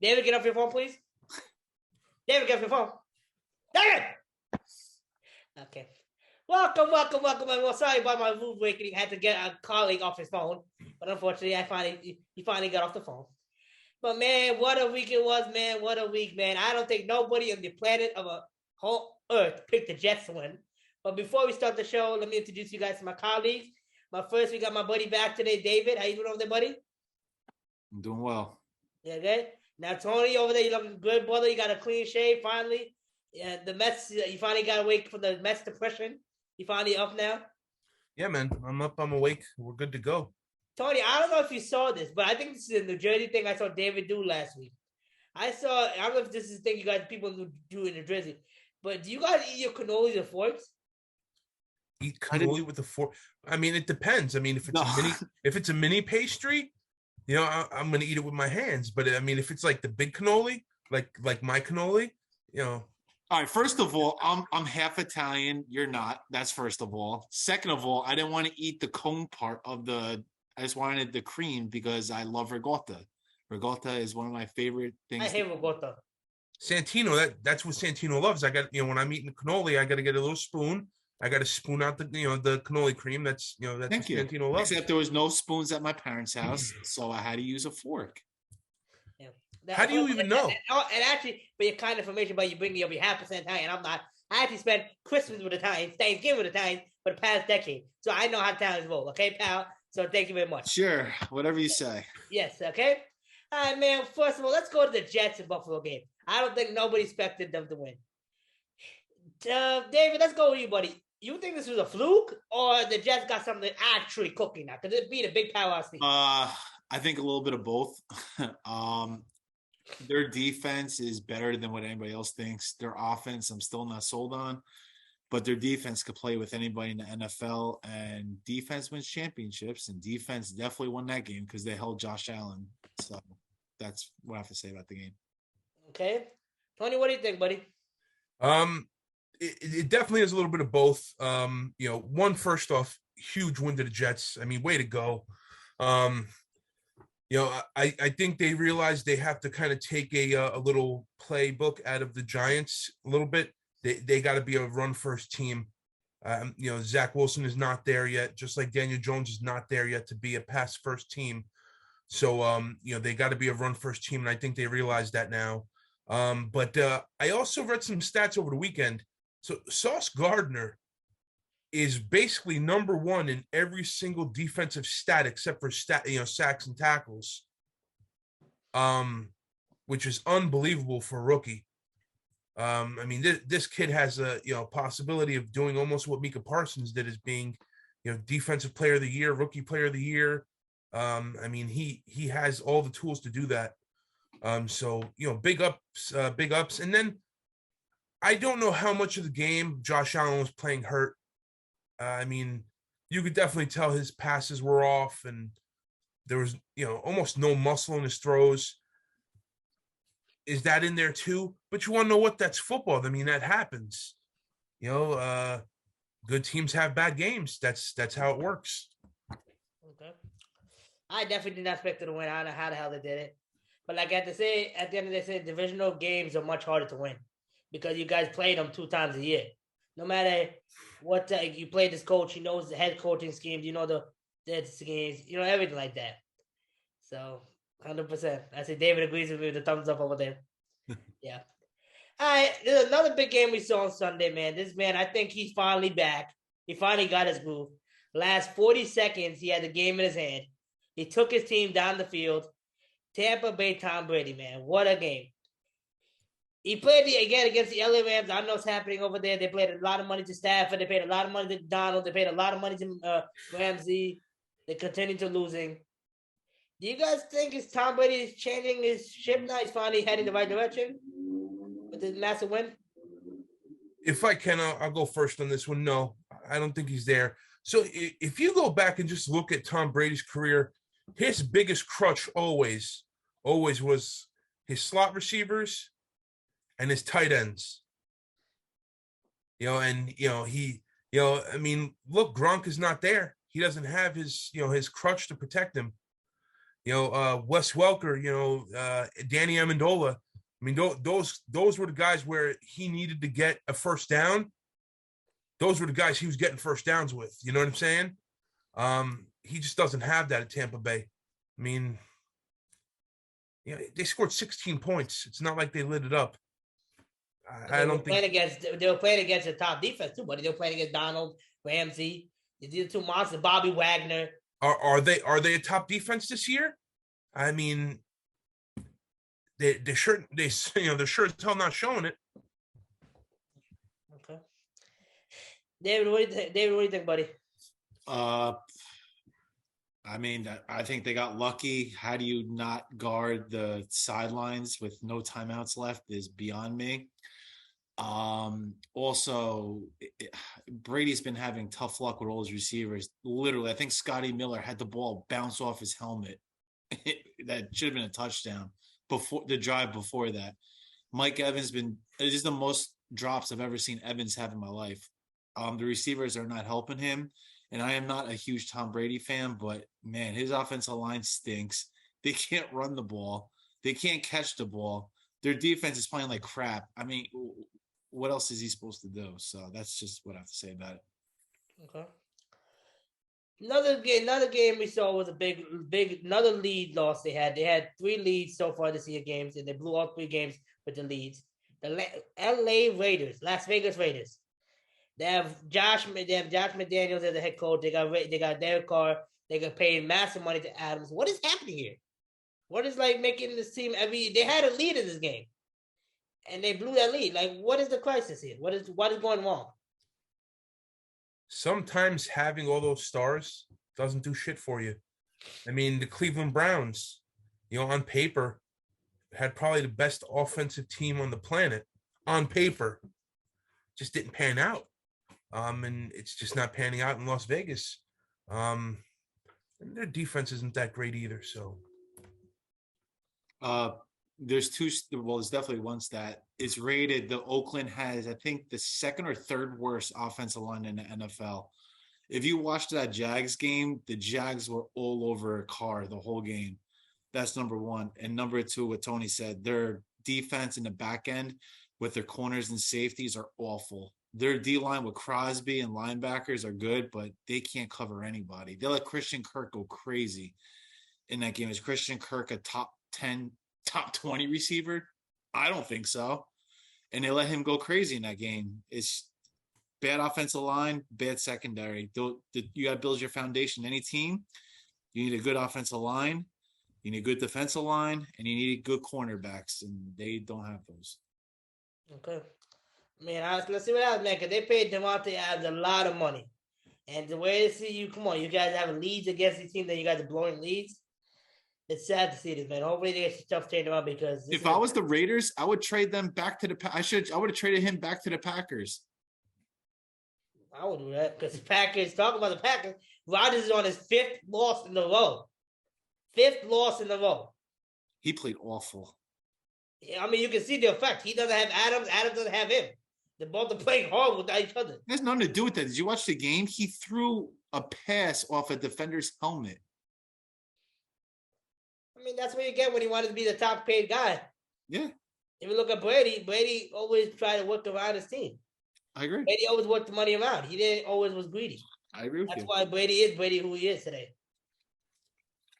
David, get off your phone, please. David, get off your phone. David! Okay. Welcome. Well, sorry about my mood awakening. I had to get a colleague off his phone. But unfortunately, he finally got off the phone. But, man, what a week it was, man. What a week, man. I don't think nobody on the planet of a whole earth picked the Jets to win. But before we start the show, let me introduce you guys to my colleagues. We got my buddy back today, David. How you doing over there, buddy? I'm doing well. Yeah, good. Now, Tony over there, you looking good, brother. You got a clean shave, finally. Yeah, the Mets, you finally got awake from the Mets depression. You finally up now? Yeah, man. I'm up. I'm awake. We're good to go. Tony, I don't know if you saw this, but I think this is a New Jersey thing I saw David do last week. I don't know if this is a thing you guys, people do in New Jersey, but do you guys eat your cannolis with forks? Eat cannoli with a fork? I mean, it depends. I mean, if it's a mini pastry, you know, I'm gonna eat it with my hands. But I mean, if it's like the big cannoli, like my cannoli, you know. All right. First of all, I'm half Italian. You're not. That's first of all. Second of all, I didn't want to eat the cone part of the. I just wanted the cream because I love ricotta. Ricotta is one of my favorite things. I hate ricotta. Santino, that's what Santino loves. I got, when I'm eating cannoli, I got to get a little spoon. I got to spoon out the cannoli cream. That's that's Thank what Santino loves. Except there was no spoons at my parents' house, so I had to use a fork. Yeah. How do you even know? And actually, for your kind information, but you bring me up, you're 100% Italian. I'm not. I actually spent Christmas with Italians, Thanksgiving with Italians for the past decade, so I know how Italians roll. Okay, pal. So thank you very much. Sure, whatever you say. Yes. Okay. All right, man. First of all, let's go to the Jets and Buffalo game. I don't think nobody expected them to win. David, let's go with you, buddy. You think this was a fluke, or the Jets got something actually cooking now? Because it beat a big powerhouse team. I think a little bit of both. Their defense is better than what anybody else thinks. Their offense, I'm still not sold on, but their defense could play with anybody in the NFL. And defense wins championships, and defense definitely won that game because they held Josh Allen. So that's what I have to say about the game. Okay, Tony, what do you think, buddy? It definitely is a little bit of both. One, first off, huge win to the Jets. I mean, way to go. I think they realized they have to kind of take a little playbook out of the Giants a little bit. They got to be a run-first team. Zach Wilson is not there yet, just like Daniel Jones is not there yet to be a pass-first team. So, they got to be a run-first team, and I think they realize that now. But I also read some stats over the weekend. So Sauce Gardner is basically number one in every single defensive stat except for sacks and tackles, which is unbelievable for a rookie. I mean, this kid has a possibility of doing almost what Micah Parsons did, as being defensive player of the year, rookie player of the year. I mean, he has all the tools to do that. So big ups, and then. I don't know how much of the game Josh Allen was playing hurt. I mean, you could definitely tell his passes were off, and there was, almost no muscle in his throws. Is that in there too? But you want to know what? That's football. I mean, that happens. Good teams have bad games. That's how it works. Okay. I definitely did not expect them to win. I don't know how the hell they did it. But like I have to say, at the end of the day, divisional games are much harder to win, because you guys play them 2 times a year. No matter what you play this coach, he knows the head coaching schemes, the schemes, everything like that. So, 100%. I say David agrees with me with the thumbs up over there. Yeah. All right, there's another big game we saw on Sunday, man. This man, I think he's finally back. He finally got his groove. Last 40 seconds, he had the game in his hand. He took his team down the field. Tampa Bay Tom Brady, man. What a game. He played again against the LA Rams. I don't know what's happening over there. They played a lot of money to Stafford. They paid a lot of money to Donald. They paid a lot of money to Ramsey. They continue to losing. Do you guys think it's Tom Brady is changing his ship now? He's finally heading the right direction with this massive win? If I can, I'll go first on this one. No, I don't think he's there. So if you go back and just look at Tom Brady's career, his biggest crutch always was his slot receivers and his tight ends, I mean, look, Gronk is not there. He doesn't have his crutch to protect him. Wes Welker, Danny Amendola. I mean, those were the guys where he needed to get a first down. Those were the guys he was getting first downs with. You know what I'm saying? He just doesn't have that at Tampa Bay. I mean, they scored 16 points. It's not like they lit it up. I don't think they were playing against the top defense too, buddy. They were playing against Donald, Ramsey. These are two monsters. Bobby Wagner. Are they a top defense this year? I mean, they're sure as hell not showing it. Okay. David, what do you think, buddy? I mean, I think they got lucky. How do you not guard the sidelines with no timeouts left is beyond me. Also, Brady's been having tough luck with all his receivers. Literally, I think Scotty Miller had the ball bounce off his helmet. That should have been a touchdown before the drive before that. Mike Evans this is the most drops I've ever seen Evans have in my life. The receivers are not helping him. And I am not a huge Tom Brady fan, but man, his offensive line stinks. They can't run the ball. They can't catch the ball. Their defense is playing like crap. I mean, what else is he supposed to do? So that's just what I have to say about it. Okay. Another game we saw was a big another lead loss they had. They had 3 leads so far this year games, and they blew all 3 games with the leads. The LA Raiders, Las Vegas Raiders. They have Josh McDaniels as the head coach. They got Derek Carr. They got paid massive money to Adams. What is happening here? What is making this team they had a lead in this game, and they blew that lead. What is the crisis here? What is going wrong? Sometimes having all those stars doesn't do shit for you. I mean, the Cleveland Browns, on paper, had probably the best offensive team on the planet on paper. Just didn't pan out. And it's just not panning out in Las Vegas. And their defense isn't that great either. So, there's definitely one stat. It's rated. The Oakland has, I think, the second or third worst offensive line in the NFL. If you watched that Jags game, the Jags were all over Carr the whole game. That's number one. And number two, what Tony said, their defense in the back end with their corners and safeties are awful. Their D-line with Crosby and linebackers are good, but they can't cover anybody. They let Christian Kirk go crazy in that game. Is Christian Kirk a top 10, top 20 receiver? I don't think so. And they let him go crazy in that game. It's bad offensive line, bad secondary. You got to build your foundation. Any team, you need a good offensive line, you need a good defensive line, and you need good cornerbacks, and they don't have those. Okay. Man, let's see what happens, man, because they paid Devontae Adams a lot of money. And the way they see you, come on, you guys have leads against these teams, then you guys are blowing leads. It's sad to see this, man. Hopefully they get stuff changed around because if I was the Raiders, I would trade them back to I would have traded him back to the Packers. I would do that because the Packers, talking about the Packers, Rodgers is on his 5th loss in a row. 5th loss in a row. He played awful. I mean, you can see the effect. He doesn't have Adams. Adams doesn't have him. They're both playing horrible with each other. It has nothing to do with that. Did you watch the game? He threw a pass off a defender's helmet. I mean, that's what you get when you want to be the top paid guy. Yeah. If you look at Brady always tried to work around his team. I agree. Brady always worked the money around. He didn't always was greedy. I agree with That's you. why Brady is who he is today.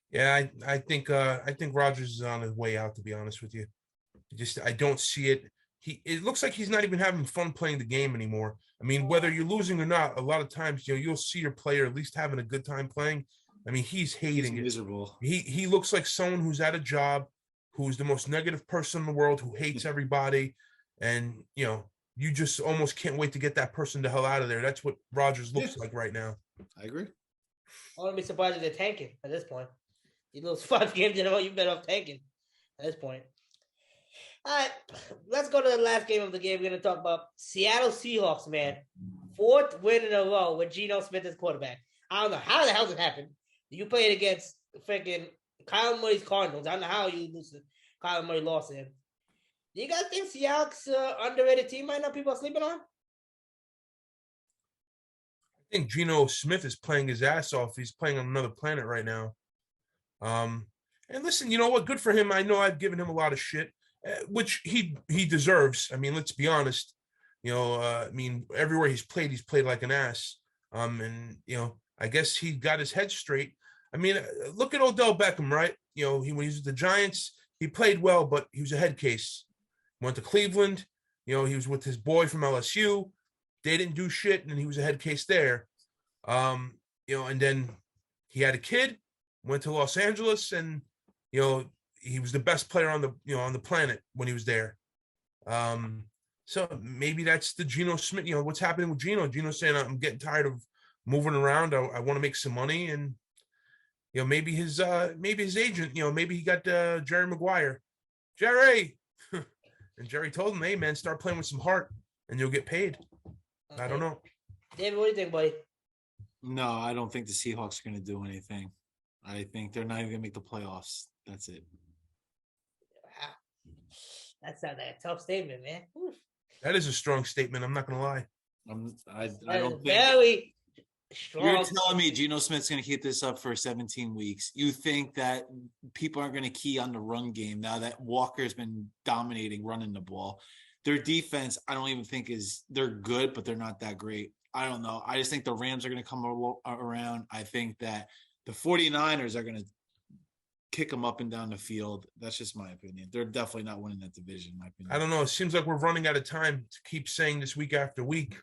Yeah, I think Rodgers is on his way out, to be honest with you. I don't see it. It looks like he's not even having fun playing the game anymore. I mean, whether you're losing or not, a lot of times, you'll see your player at least having a good time playing. I mean, he's hating it. Miserable. He looks like someone who's at a job, who's the most negative person in the world, who hates everybody, and you just almost can't wait to get that person the hell out of there. That's what Rodgers looks like right now. I agree. I wouldn't be surprised if they're tanking at this point. You lose 5 games in a row, you better off tanking at this point. All right, let's go to the last game of the game. We're going to talk about Seattle Seahawks, man. 4th win in a row with Geno Smith as quarterback. I don't know how the hell did it happen. You played against freaking Kyle Murray's Cardinals. I don't know how you lose to Kyle Murray lost to him. Do you guys think Seahawks underrated team right now? People are sleeping on? I think Geno Smith is playing his ass off. He's playing on another planet right now. And listen, you know what? Good for him. I know I've given him a lot of shit, which he deserves. I mean, let's be honest. I mean, everywhere he's played like an ass. And I guess he got his head straight. I mean, look at Odell Beckham, right? When he was with the Giants, he played well, but he was a head case. Went to Cleveland. He was with his boy from LSU. They didn't do shit, and he was a head case there. And then he had a kid, went to Los Angeles, and he was the best player on the planet when he was there. So maybe that's the Geno Smith. What's happening with Geno? Geno's saying, I'm getting tired of moving around. I want to make some money, and maybe his agent. Maybe he got Jerry Maguire. Jerry, and Jerry told him, "Hey man, start playing with some heart, and you'll get paid." Okay. I don't know. David, what do you think, buddy? No, I don't think the Seahawks are going to do anything. I think they're not even going to make the playoffs. That's it. Wow. That sounds like a tough statement, man. Oof. That is a strong statement. I'm not going to lie. I don't think very strong. You're telling me Geno Smith's going to keep this up for 17 weeks. You think that people aren't going to key on the run game now that Walker's been dominating running the ball? Their defense, I don't even think they're good, but they're not that great. I don't know. I just think the Rams are going to come around. I think that the 49ers are going to kick them up and down the field. That's just my opinion. They're definitely not winning that division, in my opinion. I don't know. It seems like we're running out of time to keep saying this week after week.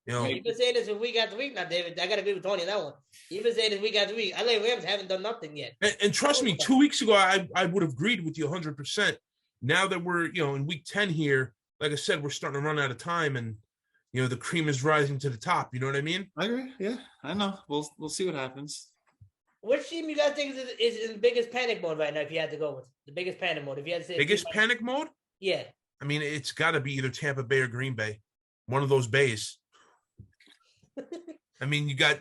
You've been saying this week after week now, David. I got to agree with Tony on that one. You've been saying this week after week. LA Rams haven't done nothing yet. And trust me, 2 weeks ago, I would have agreed with you 100%. Now that we're, in week 10 here, like I said, we're starting to run out of time, and the cream is rising to the top. You know what I mean? I agree. Yeah, I know. We'll see what happens. Which team you guys think is in the biggest panic mode right now? If you had to go with the biggest panic mode, if you had to say biggest panic mode, yeah. I mean, it's got to be either Tampa Bay or Green Bay, one of those bays. I mean, you got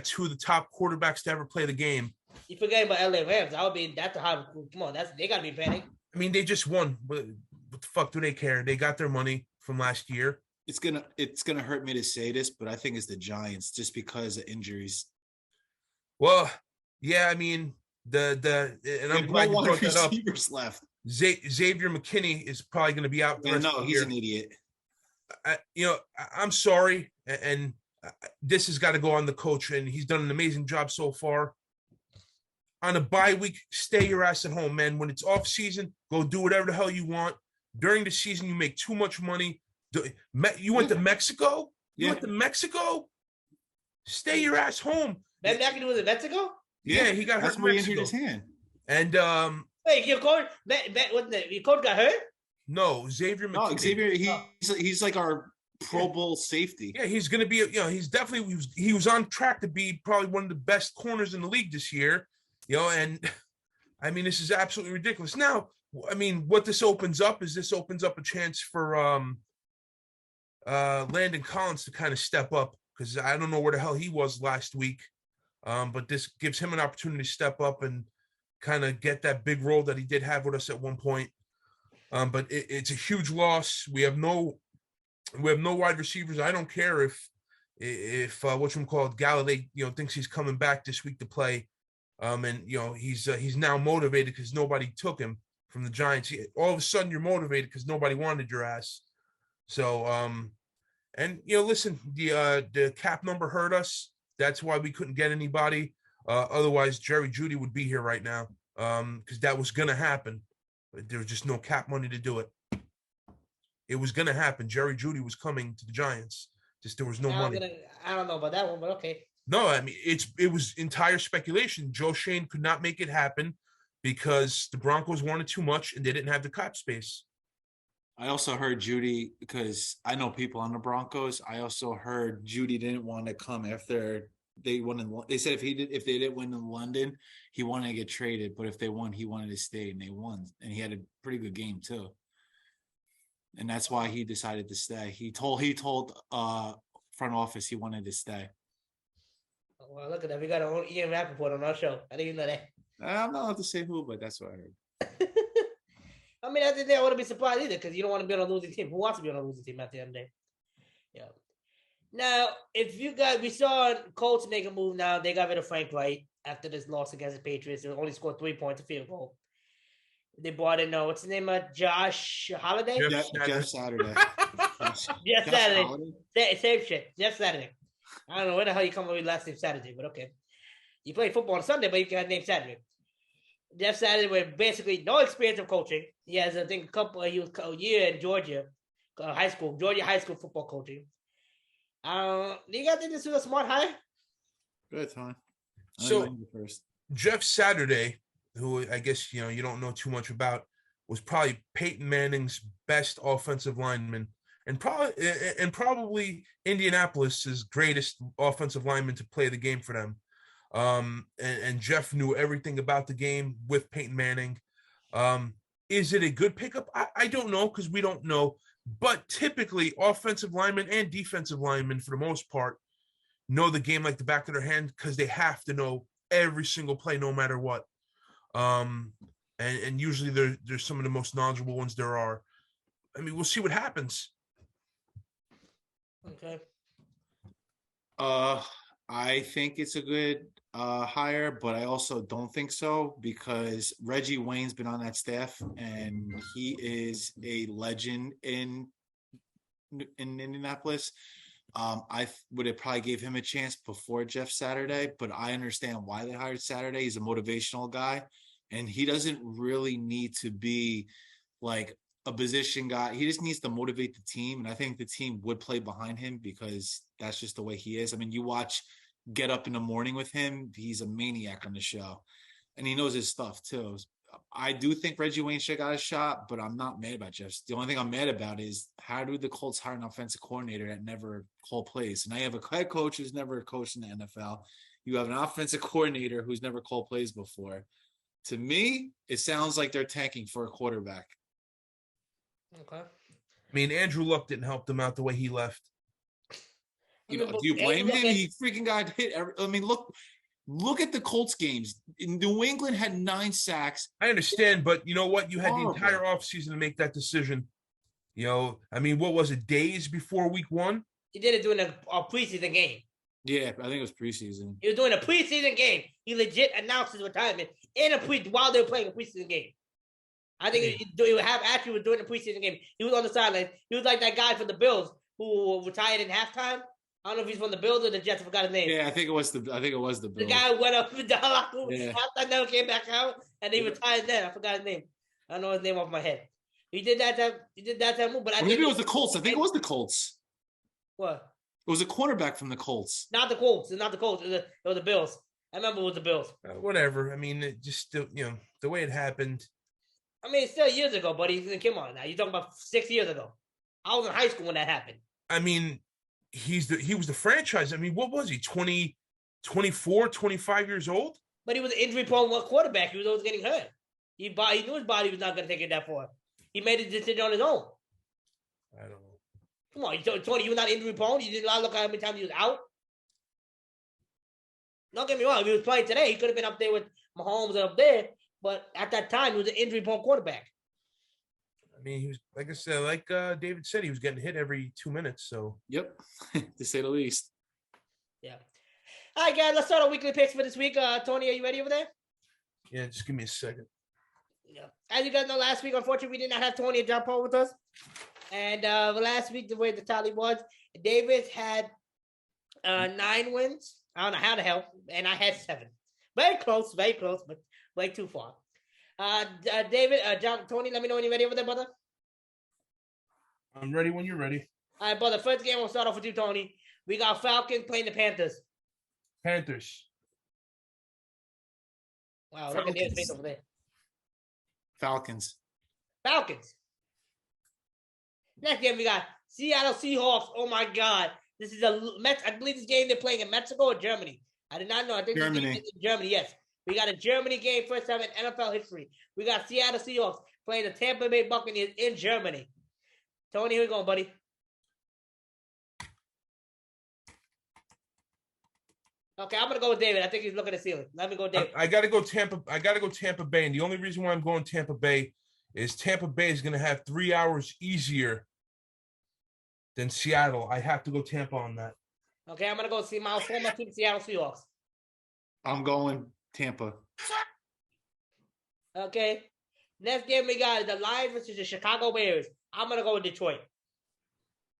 two of the top quarterbacks to ever play the game. You forget about LA Rams. That's a hard. Come on, they got to be panic. I mean, they just won. What the fuck do they care? They got their money from last year. It's gonna hurt me to say this, but I think it's the Giants just because of injuries. Well, yeah, I mean and I'm glad you brought that up. Left. Xavier McKinney is probably going to be out. He's an idiot. I'm sorry, and this has got to go on the coach, and he's done an amazing job so far. On a bye week, stay your ass at home, man. When it's off season, go do whatever the hell you want. During the season, you make too much money. You went to Mexico? You went to Mexico? Stay your ass home. Ben McAdoo was in Mexico? Yeah, he got hurt in Mexico. His hand. And wait, your coach, your coach got hurt? No, Xavier McKinney. No, Xavier, he's like our Pro Bowl safety. Yeah, he's going to be. He's definitely he was on track to be probably one of the best corners in the league this year. And I mean, this is absolutely ridiculous. Now, I mean, what this opens up is a chance for Landon Collins to kind of step up, because I don't know where the hell he was last week. But this gives him an opportunity to step up and kind of get that big role that he did have with us at one point. But it's a huge loss. We have no wide receivers. I don't care if whatchamacallit, Galladay, thinks he's coming back this week to play. And he's now motivated because nobody took him from the Giants. All of a sudden you're motivated because nobody wanted your ass. So and listen, the cap number hurt us. That's why we couldn't get anybody. Otherwise, Jerry Jeudy would be here right now, because that was going to happen. But there was just no cap money to do it. It was going to happen. Jerry Jeudy was coming to the Giants. Just there was no money. I don't know about that one, but okay. No, I mean, it was entire speculation. Joe Shane could not make it happen because the Broncos wanted too much and they didn't have the cap space. I also heard Jeudy, because I know people on the Broncos. I also heard Jeudy didn't want to come after they won. They said if they didn't win in London, he wanted to get traded. But if they won, he wanted to stay, and they won. And he had a pretty good game too. And that's why he decided to stay. He told front office he wanted to stay. Well, look at that. We got our own Ian Rappaport on our show. I didn't even know that. I'm not allowed to say who, but that's what I heard. I mean, at the end of the day, I wouldn't be surprised either, because you don't want to be on a losing team. Who wants to be on a losing team at the end of the day? Yeah. Now, we saw Colts make a move now. They got rid of Frank Wright. after this loss against the Patriots. They only scored 3 points, a field goal. They brought in, what's the name of Josh Holiday? Jeff Saturday. Jeff Saturday. Same shit. Jeff Saturday. I don't know where the hell you come up with last name Saturday, but okay. You play football on Sunday, but you got named Saturday. Jeff Saturday with basically no experience of coaching. He has, I think, he was a year in Georgia high school football coaching. Do you guys think this was a smart hire? Good, Tony. So Jeff Saturday, who I guess you don't know too much about, was probably Peyton Manning's best offensive lineman, and probably Indianapolis's greatest offensive lineman to play the game for them. And Jeff knew everything about the game with Peyton Manning. Is it a good pickup? I don't know, because we don't know. But typically, offensive linemen and defensive linemen, for the most part, know the game like the back of their hand, because they have to know every single play, no matter what. And usually they're some of the most knowledgeable ones there are. I mean, we'll see what happens. Okay. I think it's a good hire, but I also don't think so, because Reggie Wayne's been on that staff and he is a legend in Indianapolis. I would have probably gave him a chance before Jeff Saturday, but I understand why they hired Saturday. He's a motivational guy, and he doesn't really need to be like a position guy. He just needs to motivate the team, and I think the team would play behind him because that's just the way he is. I mean, you watch Get Up in the Morning with him, he's a maniac on the show, and he knows his stuff too. I do think Reggie Wayne should have got a shot, but I'm not mad about Jeff. The only thing I'm mad about is, how do the Colts hire an offensive coordinator that never called plays? And now you have a head coach who's never coached in the NFL. You have an offensive coordinator who's never called plays before. To me, it sounds like they're tanking for a quarterback. Okay. I mean, Andrew Luck didn't help them out the way he left. Do you blame him? He freaking got hit. Look at the Colts games. New England had 9 sacks. I understand, but you know what? You had the entire offseason to make that decision. I mean, what was it, days before week 1? He did it during a preseason game. Yeah, I think it was preseason. He was doing a preseason game. He legit announced his retirement while they were playing a preseason game. I think he was doing a preseason game. He was on the sideline. He was like that guy from the Bills who retired in halftime. I don't know if he's from the Bills or the Jets. I forgot his name. Yeah, I think it was the Bills. The guy who went up in the locker room, halftime, never came back out, and he retired then. I forgot his name. I don't know his name off my head. He did that move, but maybe it was the Colts. I think it was the Colts. What? It was a quarterback from the Colts. Not the Colts. It's not the Colts. It was the Bills. I remember it was the Bills. Whatever. I mean, it just the way it happened. I mean, it's still years ago, buddy. Come on now. You're talking about 6 years ago. I was in high school when that happened. I mean, he was the franchise. I mean, what was he? 24, 25 years old? But he was an injury-prone quarterback. He was always getting hurt. He knew his body was not going to take it that far. He made a decision on his own. I don't know. Come on, Tony, you were not injury-prone? You did not look at how many times he was out? Don't get me wrong. If he was playing today, he could have been up there with Mahomes and up there. But at that time, he was an injury-prone quarterback. I mean, he was, like I said, like David said, he was getting hit every 2 minutes. So, yep, to say the least. Yeah. All right, guys, let's start our weekly picks for this week. Tony, are you ready over there? Yeah, just give me a second. Yeah. As you guys know, last week, unfortunately, we did not have Tony and John Paul with us. And last week, the way the tally was, David had 9 wins. I don't know how the hell, and I had 7. Very close, but way too far. David, John, Tony, let me know when you're ready over there, brother. I'm ready when you're ready. All right, brother. First game, we'll start off with you, Tony. We got Falcons playing the Panthers. Panthers. Wow, look at their face over there. Falcons. Next game, we got Seattle Seahawks. Oh, my God. This is I believe this game they're playing in Mexico or Germany. I did not know. I think Germany. This is in Germany, yes. We got a Germany game, first time in NFL history. We got Seattle Seahawks playing the Tampa Bay Buccaneers in Germany. Tony, here we go, buddy. Okay, I'm gonna go with David. I think he's looking at the ceiling. Let me go, David. I gotta go Tampa Bay, and the only reason why I'm going Tampa Bay is Tampa Bay is gonna have 3 hours easier than Seattle. I have to go Tampa on that. Okay, I'm gonna go see my former team, Seattle Seahawks. I'm going Tampa. Okay. Next game we got is the Lions versus the Chicago Bears. I'm gonna go with Detroit.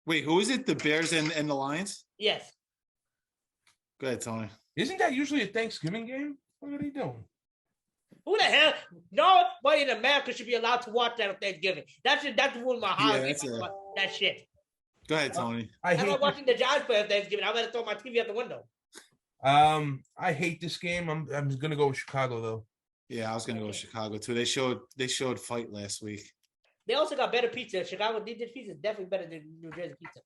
Wait, who is it? The Bears and the Lions? Yes. Go ahead, Tony. Isn't that usually a Thanksgiving game? What are they doing? Who the hell? Nobody in America should be allowed to watch that on Thanksgiving. That's ruin my holiday. That shit. Go ahead, Tony. I'm not watching the Giants play on Thanksgiving. I'm gonna throw my TV out the window. I hate this game. I'm gonna go with Chicago though. Yeah, I was gonna go with Chicago too. They showed fight last week. They also got better pizza. Chicago pizza is definitely better than New Jersey pizza.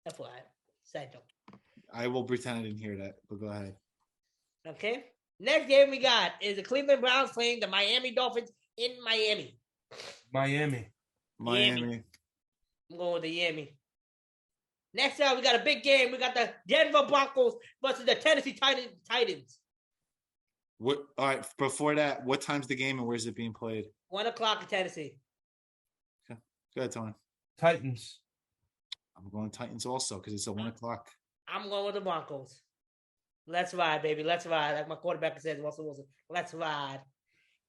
That's why sad joke. I will pretend I didn't hear that, but go ahead. Okay. Next game we got is the Cleveland Browns playing the Miami Dolphins in Miami. Miami. I'm going with the Miami. Next up, we got a big game. We got the Denver Broncos versus the Tennessee Titans. What? All right. Before that, what time's the game and where's it being played? 1:00 in Tennessee. Okay. Go ahead, Tony. Titans. I'm going Titans also because it's at 1:00. I'm going with the Broncos. Let's ride, baby. Let's ride. Like my quarterback says, Russell Wilson. Let's ride.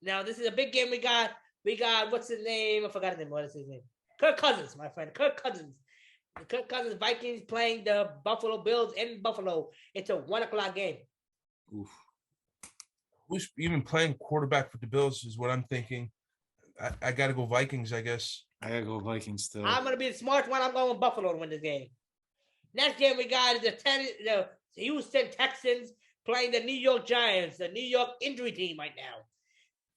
Now, this is a big game we got. What's his name? I forgot his name. What is his name? Kirk Cousins, my friend. Kirk Cousins. The Kirk Cousins Vikings playing the Buffalo Bills in Buffalo. It's a 1:00 game. Oof. Who's even playing quarterback for the Bills is what I'm thinking. I got to go Vikings, I guess. I got to go Vikings still. I'm going to be the smart one. I'm going with Buffalo to win this game. Next game we got is the Houston Texans playing the New York Giants, the New York injury team right now.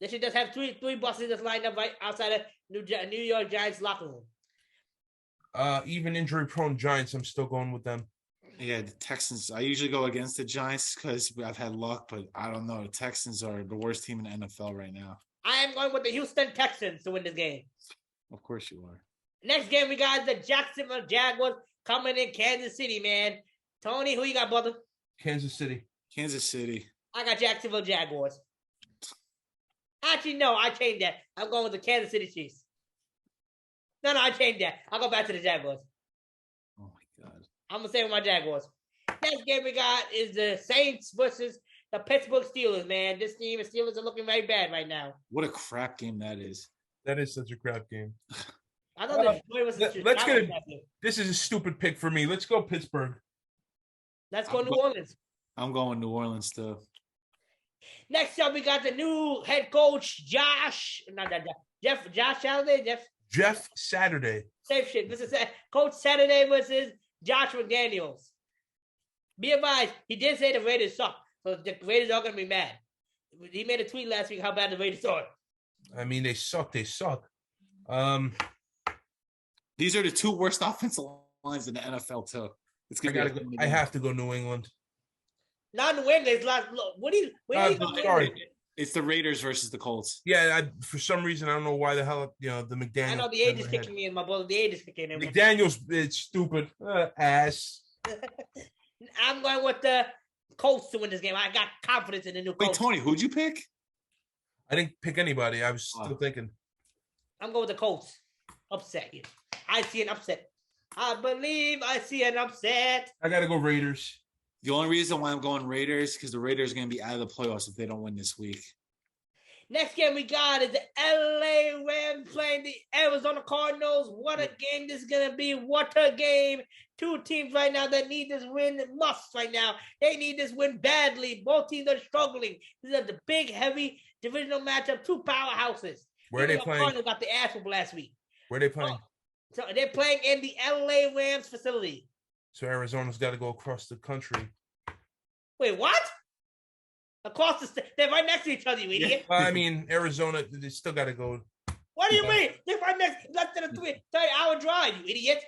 They should just have three buses that's lined up right outside of New York Giants locker room. Even injury-prone Giants, I'm still going with them. Yeah, the Texans. I usually go against the Giants because I've had luck, but I don't know. The Texans are the worst team in the NFL right now. I am going with the Houston Texans to win this game. Of course you are. Next game we got the Jacksonville Jaguars coming in Kansas City, man. Tony, who you got, brother? Kansas City. I got Jacksonville Jaguars. Actually, no, I changed that. I'm going with the Kansas City Chiefs. No, I changed that. I'll go back to the Jaguars. Oh, my God. I'm going to stay with my Jaguars. Next game we got is the Saints versus the Pittsburgh Steelers, man. This team, the Steelers are looking very bad right now. What a crap game that is. That is such a crap game. I thought let's get this is a stupid pick for me. Let's go Pittsburgh. Let's go New Orleans. I'm going New Orleans too. Next up, we got the new head coach, Josh Saturday. Jeff Saturday. Same shit. This is Coach Saturday versus Josh McDaniels. Be advised, he did say the Raiders suck, so the Raiders are going to be mad. He made a tweet last week how bad the Raiders are. I mean, they suck. These are the two worst offensive lines in the NFL too. It's gonna I have to go New England. Not New England. It's like, what do you sorry. It's the Raiders versus the Colts. Yeah, for some reason I don't know why the hell the McDaniels. I know the age is kicking me in, my brother. The age is kicking in. McDaniels, it's stupid ass. I'm going with the Colts to win this game. I got confidence in the new Colts. Wait, Tony, who'd you pick? I didn't pick anybody. I was still thinking. I'm going with the Colts. Upset here. I see an upset. I believe I see an upset. I got to go Raiders. The only reason why I'm going Raiders because the Raiders are going to be out of the playoffs if they don't win this week. Next game we got is the LA Rams playing the Arizona Cardinals. What a game this is going to be. What a game. Two teams right now that need this win must right now. They need this win badly. Both teams are struggling. This is the big, heavy divisional matchup. Two powerhouses. Where are they playing? Cardinals got the ass whooped last week. Where are they playing? So they're playing in the LA Rams facility. So Arizona's got to go across the country. Wait, what? Across the state? They're right next to each other, you idiot. I mean, Arizona, they still got to go. What do you mean? They're right next, less than a 3-hour drive, you idiot.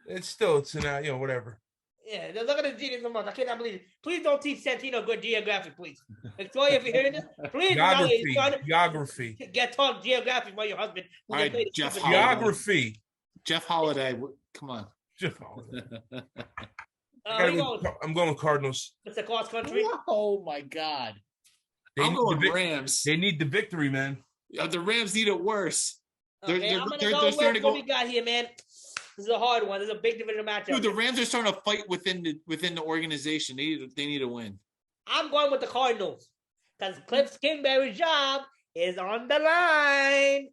It's an whatever. Yeah, look at the genius of month. I cannot believe it. Please don't teach Santino good geography, please. Victoria, if you're hearing this, please. Geography. Get taught geography by your husband. All right, Jeff Geography. Jeff Holiday, come on. Jeff Holiday. I'm going with Cardinals. It's a cross country. Oh my God! I'm going Rams. They need the victory, man. The Rams need it worse. Okay, I'm gonna go with what we got here, man. This is a hard one. This is a big divisional matchup. Dude, the Rams are starting to fight within the organization. They need to win. I'm going with the Cardinals. because Cliff Kingsbury's job is on the line.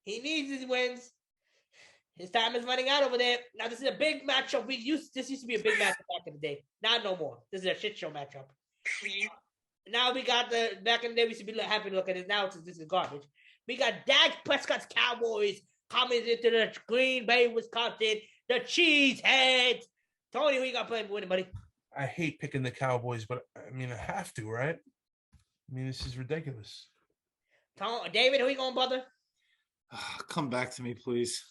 He needs his wins. His time is running out over there. Now, this is a big matchup. This used to be a big matchup back in the day. Not no more. This is a shit show matchup. Now we got back in the day, we used to be happy to look at it. Now this is garbage. We got Dak Prescott's Cowboys coming into the Green Bay, Wisconsin. The Cheeseheads. Tony, who you got playing winning, buddy? I hate picking the Cowboys, but I mean, I have to, right? I mean, this is ridiculous. David, who you going, brother? Come back to me, please.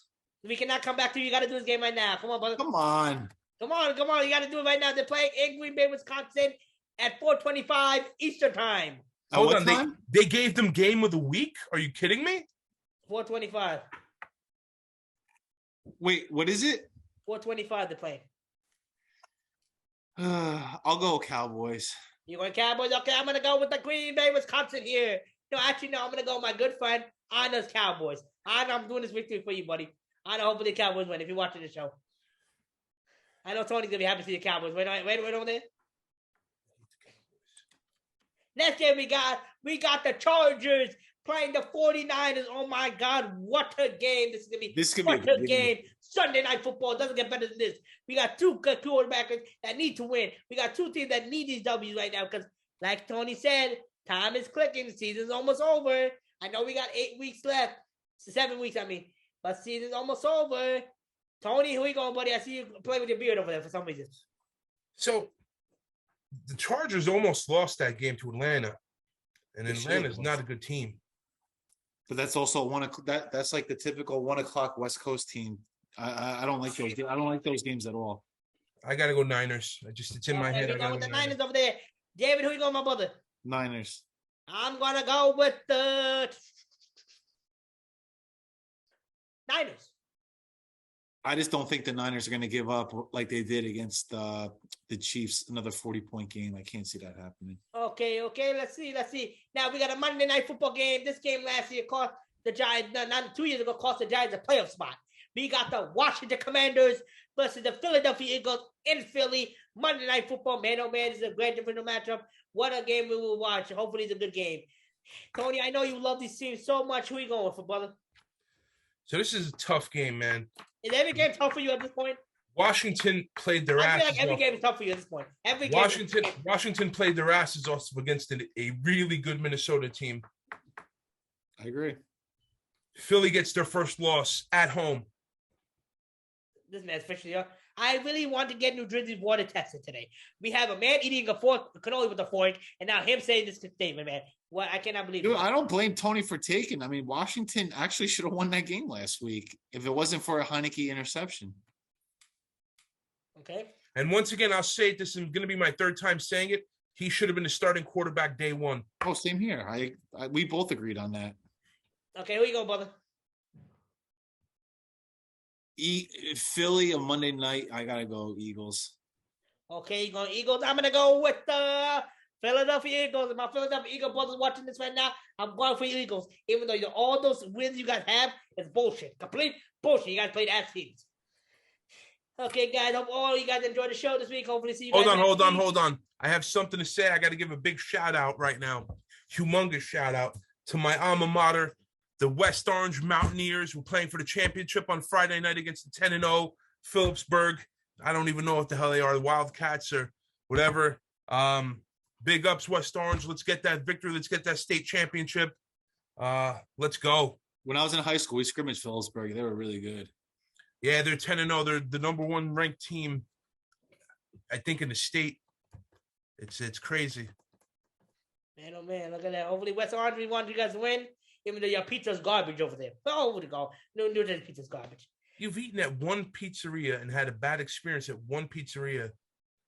We cannot come back to you. You got to do this game right now. Come on, brother. Come on. You got to do it right now. They're playing in Green Bay, Wisconsin at 4:25 Eastern time. Hold on. They gave them game of the week? Are you kidding me? 4:25. Wait, what is it? 4:25 they're playing. I'll go Cowboys. You going Cowboys? Okay, I'm going to go with the Green Bay, Wisconsin here. No, actually, no. I'm going to go with my good friend, Anna's Cowboys. Anna, I'm doing this victory for you, buddy. Anna, hopefully the Cowboys win if you're watching the show. I know Tony's going to be happy to see the Cowboys. Wait over there. Next game we got the Chargers playing the 49ers. Oh, my God. What a game. This is going to be a good game. Sunday Night Football doesn't get better than this. We got two good quarterbacks that need to win. We got two teams that need these W's right now because, like Tony said, time is clicking. The season's almost over. I know we got 8 weeks left. 7 weeks, I mean. But season's almost over. Tony, who you going, buddy? I see you playing with your beard over there for some reason. So, the Chargers almost lost that game to Atlanta. And Atlanta's not a good team. But that's also that's like the typical 1 o'clock West Coast team. I don't like those. I don't like those games at all. I gotta go Niners. It's in my head. I gotta go with the Niners over there. David, who you going, my brother? Niners. I'm gonna go with the Niners. I just don't think the Niners are going to give up like they did against the Chiefs. Another 40-point game. I can't see that happening. Okay. Let's see. Now we got a Monday Night Football game. This game last year cost the Giants, not 2 years ago, cost the Giants a playoff spot. We got the Washington Commanders versus the Philadelphia Eagles in Philly. Monday Night Football, man, oh man, this is a great divisional matchup. What a game we will watch. Hopefully it's a good game. Tony, I know you love these teams so much. Who are you going for, brother? So this is a tough game, man. Is every game tough for you at this point? Washington played their asses off. I feel like every game is tough for you at this point. Washington played their asses off against a really good Minnesota team. I agree. Philly gets their first loss at home. This man's officially up. I really want to get New Jersey's water tested today. We have a man eating a cannoli with a fork, and now him saying this statement, man. What I cannot believe. Dude, I don't blame Tony for taking. I mean, Washington actually should have won that game last week if it wasn't for a Heineke interception. Okay. And once again, I'll say it. This is going to be my third time saying it. He should have been the starting quarterback day one. Oh, same here. We both agreed on that. Okay, who you go, brother? Philly on Monday night. I gotta go Eagles. Okay, you going Eagles? I'm gonna go with the Philadelphia Eagles. My Philadelphia Eagle brothers watching this right now. I'm going for Eagles, even though all those wins you guys have is bullshit, complete bullshit. You guys played ass teams. Okay, guys. Hope all you guys enjoyed the show this week. Hopefully, see you guys. Hold on. I have something to say. I got to give a big shout out right now. Humongous shout out to my alma mater. The West Orange Mountaineers were playing for the championship on Friday night against the 10-0 Phillipsburg. I don't even know what the hell they are, the Wildcats or whatever. Big ups, West Orange. Let's get that victory. Let's get that state championship. Let's go. When I was in high school, we scrimmaged Phillipsburg. They were really good. Yeah, they're 10-0. They're the number one ranked team, I think, in the state. It's crazy. Man, oh man, look at that. Hopefully West Orange, we want you guys to win. Even though your pizza's garbage over there. But over to go. New Jersey pizza's garbage. You've eaten at one pizzeria and had a bad experience at one pizzeria.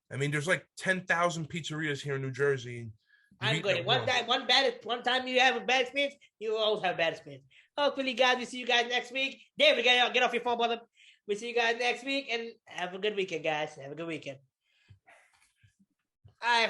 I mean, there's like 10,000 pizzerias here in New Jersey. I'm good. One time you have a bad experience, you always have a bad experience. Hopefully, guys, we see you guys next week. David, get off your phone, brother. We see you guys next week, and have a good weekend, guys. Have a good weekend. All right.